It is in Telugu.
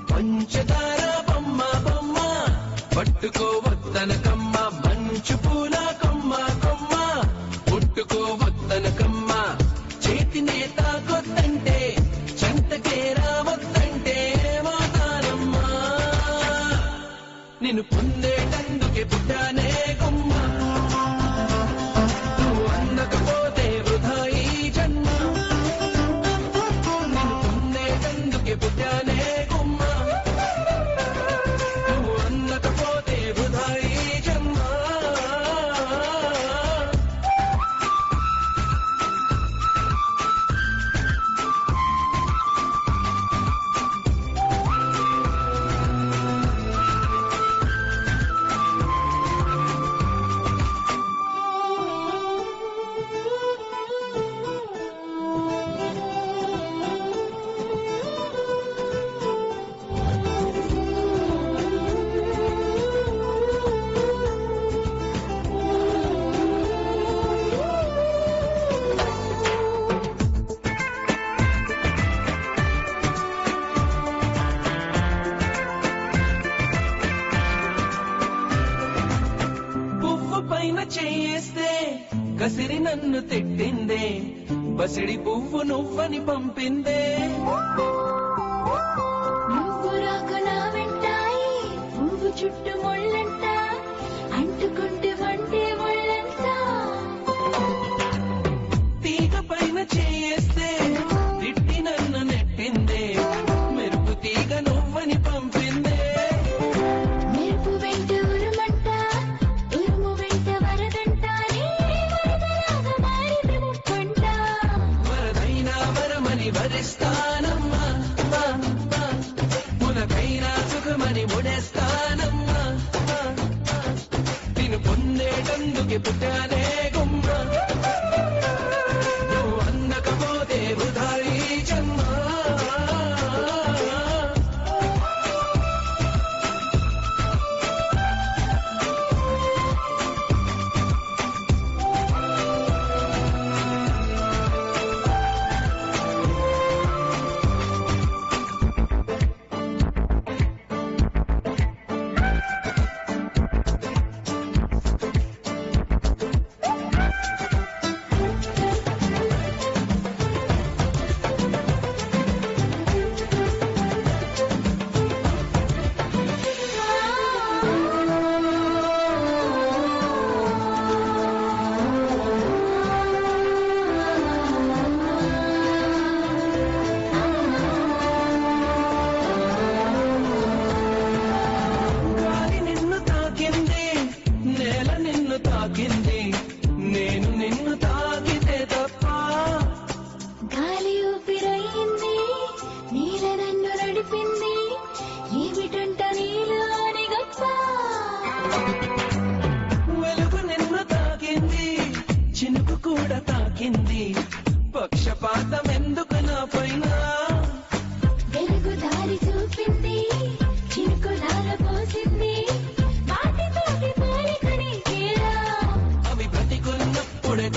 పంచదార బొమ్మ బొమ్మ పట్టుకోవద్దనకమ్మ మంచు పూల కొమ్మ కొమ్మ పుట్టుకోవద్దనకమ్మ చేతినే తాకొద్దంటే చెంతకే రావద్దంటే మాతానమ్మా నిన్ను పొందేటందుకే పుట్టానే కొమ్మ నువ్వు అందకపోతే వృధా ఈ జన్మ నిన్ను పొందేటందుకే పుట్టానే పైన చేస్తే కసిరి నన్ను తిట్టిందే బసిడి పువ్వు నువ్వని పంపిందే నువ్వు రాక నా వెంటాయి పువ్వు చుట్టూ ముళ్ళంట అంటుకుంటే వంటే ముళ్ళంట తీగ పైన చేస్తే తిట్టి నన్ను నెట్టిందే మెరుపు తీగ నువ్వని పంపిందే మెరుపు వెంట ఉరుమంట ఉరుము వెంట వరదంట వరదలాగా మారితే ముప్పంట వరదైనా వరమని వరిస్తానమ్మా మునకైనా సుఖమని ముడేస్తానమ్మా నిన్ను పొందేటందుకే పుట్టానే గుమ్మ నువ్వు అందకపోతే వృధా ఈ జన్మ తాకింది నేను నిన్ను తాకితే తప్ప గాలి ఊపిరయింది నీల నన్ను నడిపింది ఏమిటంట నీలోని గొప్ప వెలుగు నిన్ను తాకింది చినుకు కూడా తాకింది పక్షపాతం ఎందుకు నా పైన వెలుగు దారి చూపింది చినుకు దార పోసింది వాటితోటి పోలికని చేరా అవి బ్రతికున్నప్పుడే